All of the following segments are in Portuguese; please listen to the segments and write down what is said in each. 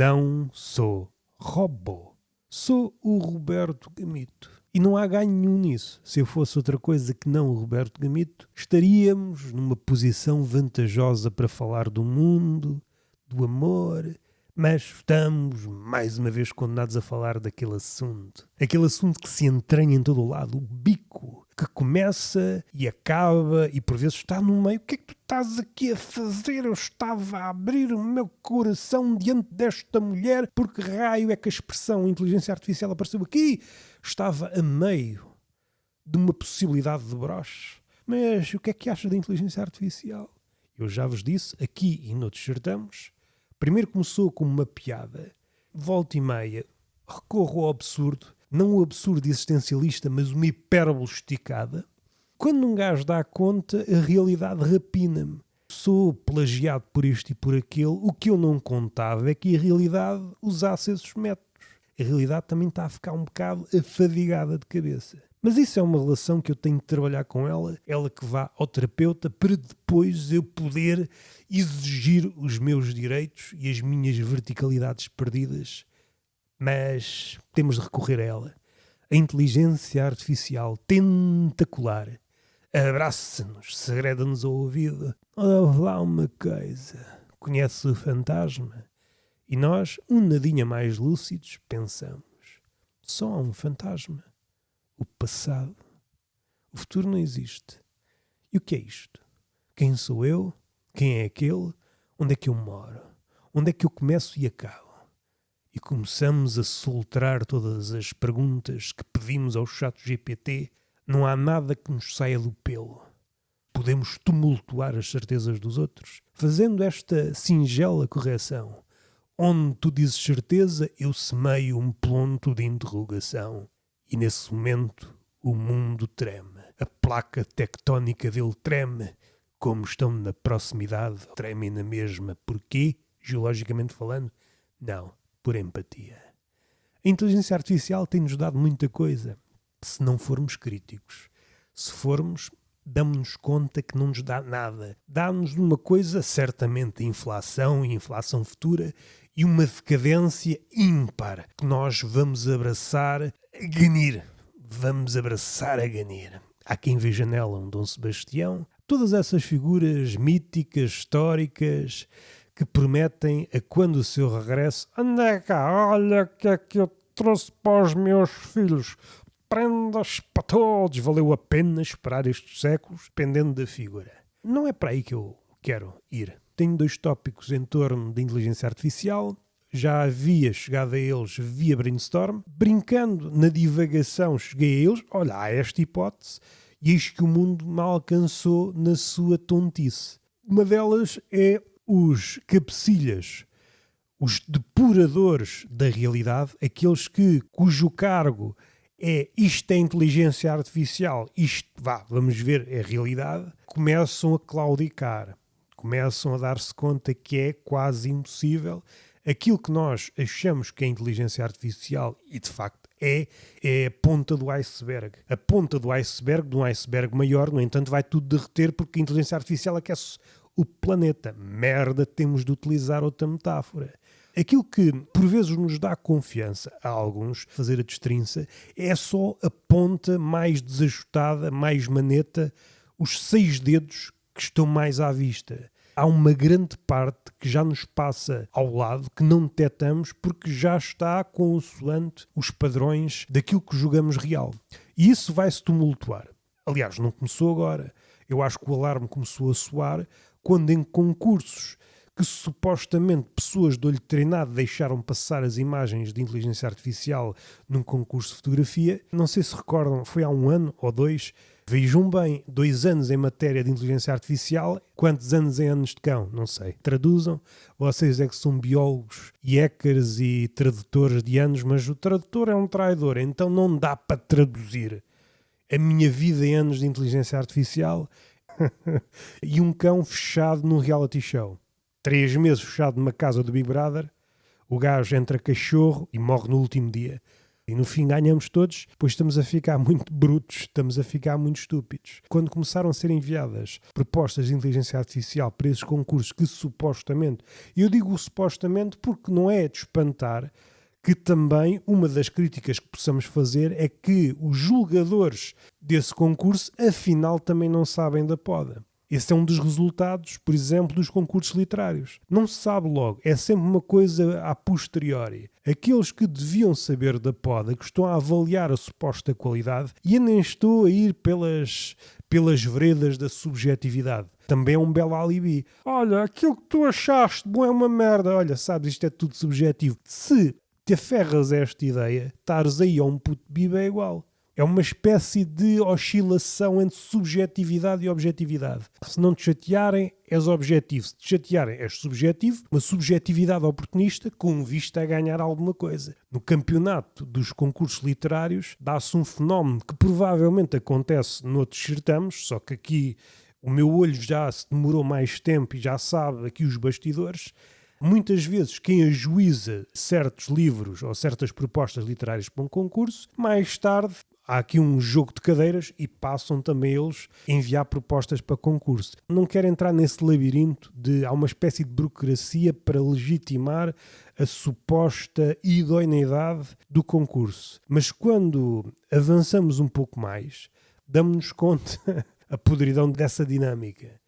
Não sou robô. Sou o Roberto Gamito. E não há ganho nenhum nisso. Se eu fosse outra coisa que não o Roberto Gamito, estaríamos numa posição vantajosa para falar do mundo, do amor, mas estamos, mais uma vez, condenados a falar daquele assunto. Aquele assunto que se entranha em todo o lado, o bico, que começa e acaba e por vezes está no meio. O que é que tu estás aqui a fazer? Eu estava a abrir o meu coração diante desta mulher. Por que raio é que a expressão inteligência artificial apareceu aqui? Estava a meio de uma possibilidade de broche. Mas o que é que achas da inteligência artificial? Eu já vos disse, aqui e noutros certames, primeiro começou como uma piada, volta e meia, recorro ao absurdo, não o absurdo existencialista, mas uma hipérbole esticada. Quando um gajo dá conta, a realidade rapina-me. Sou plagiado por isto e por aquele. O que eu não contava é que a realidade usasse esses métodos. A realidade também está a ficar um bocado afadigada de cabeça. Mas isso é uma relação que eu tenho de trabalhar com ela, ela que vá ao terapeuta, para depois eu poder exigir os meus direitos e as minhas verticalidades perdidas. Mas temos de recorrer a ela. A inteligência artificial tentacular abraça-nos, segreda-nos ao ouvido. Ouve lá uma coisa, conhece o fantasma? E nós, um nadinha mais lúcidos, pensamos, só há um fantasma. O passado. O futuro não existe. E o que é isto? Quem sou eu? Quem é aquele? Onde é que eu moro? Onde é que eu começo e acabo? E começamos a soltar todas as perguntas que pedimos ao ChatGPT. Não há nada que nos saia do pelo. Podemos tumultuar as certezas dos outros, fazendo esta singela correção. Onde tu dizes certeza, eu semeio um ponto de interrogação. E nesse momento o mundo treme. A placa tectónica dele treme. Como estão na proximidade, tremem na mesma. Porquê? Geologicamente falando? Não, por empatia. A inteligência artificial tem-nos dado muita coisa. Se não formos críticos. Se formos, damos-nos conta que não nos dá nada. Dá-nos uma coisa, certamente, inflação e inflação futura, e uma decadência ímpar que nós vamos abraçar a ganir. Vamos abraçar a ganir. Há quem veja nela um Dom Sebastião. Todas essas figuras míticas, históricas, que prometem a quando o seu regresso, anda cá, olha o que é que eu trouxe para os meus filhos. Prendas para todos. Valeu a pena esperar estes séculos, dependendo da figura. Não é para aí que eu quero ir. Tenho 2 tópicos em torno da inteligência artificial. Já havia chegado a eles via brainstorm. Brincando na divagação, cheguei a eles. Olha, há esta hipótese. E eis que o mundo me alcançou na sua tontice. Uma delas é os cabecilhas, os depuradores da realidade, aqueles cujo cargo é isto é inteligência artificial, isto, vamos ver, é realidade, começam a claudicar. Começam a dar-se conta que é quase impossível. Aquilo que nós achamos que é inteligência artificial, e de facto é a ponta do iceberg. A ponta do iceberg, de um iceberg maior, no entanto, vai tudo derreter porque a inteligência artificial aquece o planeta. Merda, temos de utilizar outra metáfora. Aquilo que por vezes nos dá confiança a alguns, fazer a destrinça, é só a ponta mais desajustada, mais maneta, os 6 dedos que estão mais à vista. Há uma grande parte que já nos passa ao lado, que não detectamos porque já está consoante os padrões daquilo que julgamos real. E isso vai-se tumultuar. Aliás, não começou agora. Eu acho que o alarme começou a soar quando em concursos que supostamente pessoas de olho treinado deixaram passar as imagens de inteligência artificial num concurso de fotografia. Não sei se recordam, foi há 1 ano ou 2. Vejam bem, 2 anos em matéria de inteligência artificial, quantos anos em anos de cão? Não sei. Traduzam. Vocês é que são biólogos e hackers e tradutores de anos, mas o tradutor é um traidor, então não dá para traduzir a minha vida em anos de inteligência artificial e um cão fechado num reality show. 3 meses fechado numa casa do Big Brother, o gajo entra cachorro e morre no último dia. E no fim ganhamos todos, pois estamos a ficar muito brutos, estamos a ficar muito estúpidos. Quando começaram a ser enviadas propostas de inteligência artificial para esses concursos que supostamente, eu digo supostamente porque não é de espantar que também uma das críticas que possamos fazer é que os julgadores desse concurso afinal também não sabem da poda. Esse é um dos resultados, por exemplo, dos concursos literários. Não se sabe logo, é sempre uma coisa a posteriori. Aqueles que deviam saber da poda, que estão a avaliar a suposta qualidade, e eu nem estou a ir pelas veredas da subjetividade. Também é um belo alibi. Olha, aquilo que tu achaste bom é uma merda. Olha, sabes, isto é tudo subjetivo. Se te aferras a esta ideia, estares aí a um puto biba é igual. É uma espécie de oscilação entre subjetividade e objetividade. Se não te chatearem, és objetivo. Se te chatearem, és subjetivo. Uma subjetividade oportunista com vista a ganhar alguma coisa. No campeonato dos concursos literários dá-se um fenómeno que provavelmente acontece noutros certames, só que aqui o meu olho já se demorou mais tempo e já sabe aqui os bastidores. Muitas vezes quem ajuiza certos livros ou certas propostas literárias para um concurso, mais tarde há aqui um jogo de cadeiras e passam também eles a enviar propostas para concurso. Não quero entrar nesse labirinto de há uma espécie de burocracia para legitimar a suposta idoneidade do concurso. Mas quando avançamos um pouco mais, damos-nos conta a podridão dessa dinâmica.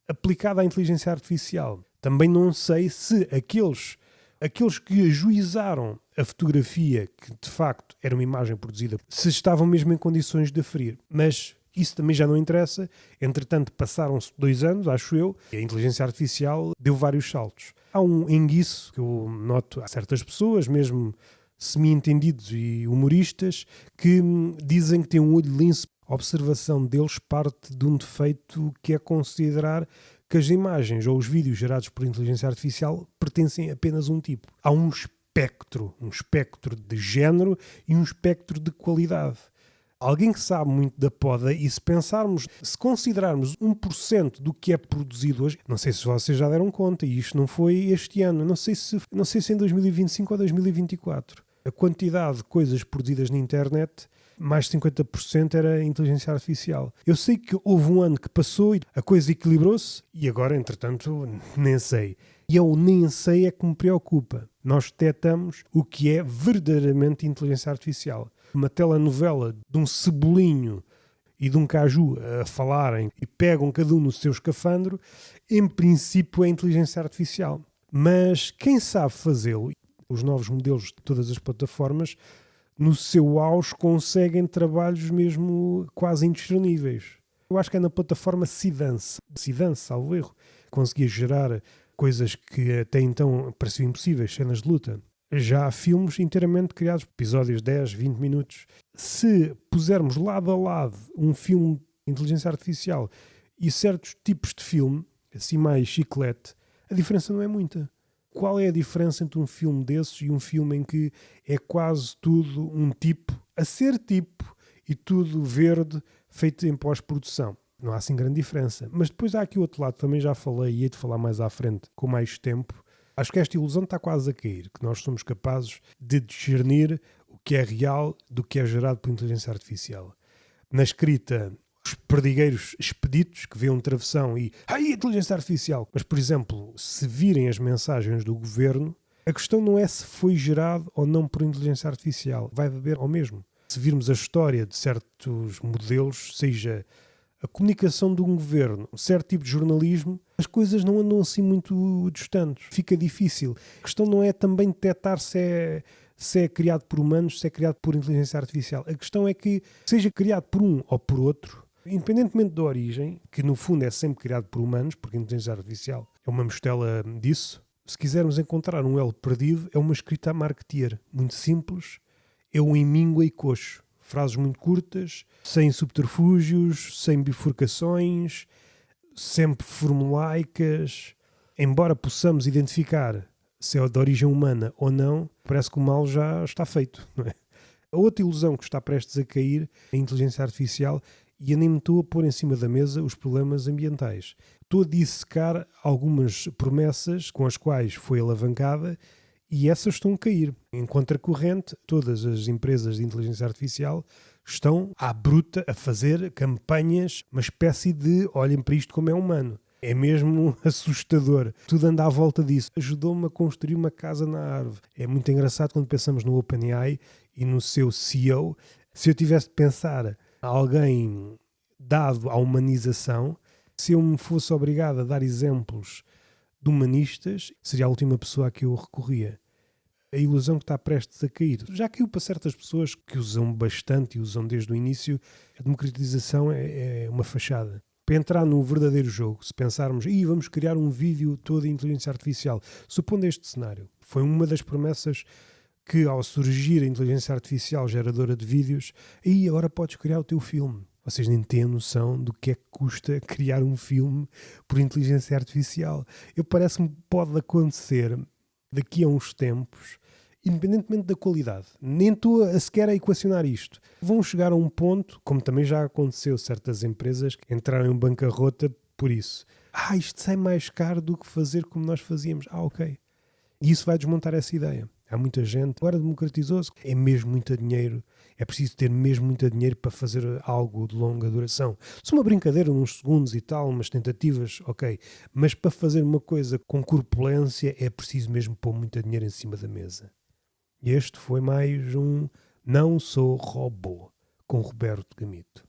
Aplicada à inteligência artificial, também não sei se aqueles que ajuizaram a fotografia, que de facto era uma imagem produzida, se estavam mesmo em condições de aferir. Mas isso também já não interessa. Entretanto, passaram-se 2 anos, acho eu, e a inteligência artificial deu vários saltos. Há um enguiço que eu noto a certas pessoas, mesmo semi-entendidos e humoristas, que dizem que têm um olho de lince. A observação deles parte de um defeito que é considerar que as imagens ou os vídeos gerados por inteligência artificial pertencem apenas a um tipo. Há um espectro de género e um espectro de qualidade. Alguém que sabe muito da poda, e se considerarmos 1% do que é produzido hoje, não sei se vocês já deram conta, e isto não foi este ano, não sei se em 2025 ou 2024. A quantidade de coisas produzidas na internet, mais de 50% era inteligência artificial. Eu sei que houve um ano que passou e a coisa equilibrou-se e agora, entretanto, nem sei. E eu nem sei é que me preocupa. Nós detectamos o que é verdadeiramente inteligência artificial. Uma telenovela de um cebolinho e de um caju a falarem e pegam cada um no seu escafandro, em princípio é inteligência artificial. Mas quem sabe fazê-lo, os novos modelos de todas as plataformas, no seu auge conseguem trabalhos mesmo quase indiscerníveis. Eu acho que é na plataforma Seedance, salvo erro, conseguia gerar coisas que até então pareciam impossíveis, cenas de luta. Já há filmes inteiramente criados, episódios 10, 20 minutos. Se pusermos lado a lado um filme de inteligência artificial e certos tipos de filme, assim mais chiclete, a diferença não é muita. Qual é a diferença entre um filme desses e um filme em que é quase tudo um tipo, a ser tipo, e tudo verde, feito em pós-produção? Não há assim grande diferença. Mas depois há aqui o outro lado, também já falei e hei de falar mais à frente, com mais tempo. Acho que esta ilusão está quase a cair, que nós somos capazes de discernir o que é real do que é gerado por inteligência artificial. Na escrita, os perdigueiros expeditos que vêem um travessão e inteligência artificial. Mas, por exemplo, se virem as mensagens do governo, a questão não é se foi gerado ou não por inteligência artificial. Vai beber ao mesmo. Se virmos a história de certos modelos, seja a comunicação de um governo, um certo tipo de jornalismo, as coisas não andam assim muito distantes. Fica difícil. A questão não é também detectar se é criado por humanos, se é criado por inteligência artificial. A questão é que, seja criado por um ou por outro, independentemente da origem, que no fundo é sempre criado por humanos, porque a inteligência artificial é uma mostela disso, se quisermos encontrar um elo perdido, é uma escrita a marketeer, muito simples, é um em míngua e coxo. Frases muito curtas, sem subterfúgios, sem bifurcações, sempre formulaicas. Embora possamos identificar se é de origem humana ou não, parece que o mal já está feito, não é? A outra ilusão que está prestes a cair é a inteligência artificial, e eu nem me estou a pôr em cima da mesa os problemas ambientais. Estou a dissecar algumas promessas com as quais foi alavancada E essas estão a cair. Em contracorrente, todas as empresas de inteligência artificial estão à bruta a fazer campanhas, uma espécie de olhem para isto como é humano. É mesmo assustador. Tudo anda à volta disso. Ajudou-me a construir uma casa na árvore. É muito engraçado quando pensamos no OpenAI e no seu CEO. Se eu tivesse de pensar alguém dado à humanização, se eu me fosse obrigado a dar exemplos de humanistas, seria a última pessoa a que eu recorria. A ilusão que está prestes a cair. Já caiu para certas pessoas que usam bastante e usam desde o início. A democratização é uma fachada. Para entrar no verdadeiro jogo, se pensarmos, vamos criar um vídeo todo em inteligência artificial, supondo este cenário, foi uma das promessas que ao surgir a inteligência artificial geradora de vídeos, agora podes criar o teu filme. Vocês nem têm noção do que é que custa criar um filme por inteligência artificial. Parece-me que pode acontecer daqui a uns tempos, independentemente da qualidade. Nem estou sequer a equacionar isto. Vão chegar a um ponto, como também já aconteceu, certas empresas que entraram em bancarrota por isso. Isto sai mais caro do que fazer como nós fazíamos. Ok. E isso vai desmontar essa ideia. Há muita gente, agora democratizou-se, é mesmo muito dinheiro, é preciso ter mesmo muito dinheiro para fazer algo de longa duração. Se uma brincadeira, uns segundos e tal, umas tentativas, ok, mas para fazer uma coisa com corpulência é preciso mesmo pôr muito dinheiro em cima da mesa. E este foi mais um Não Sou Robô, com Roberto Gamito.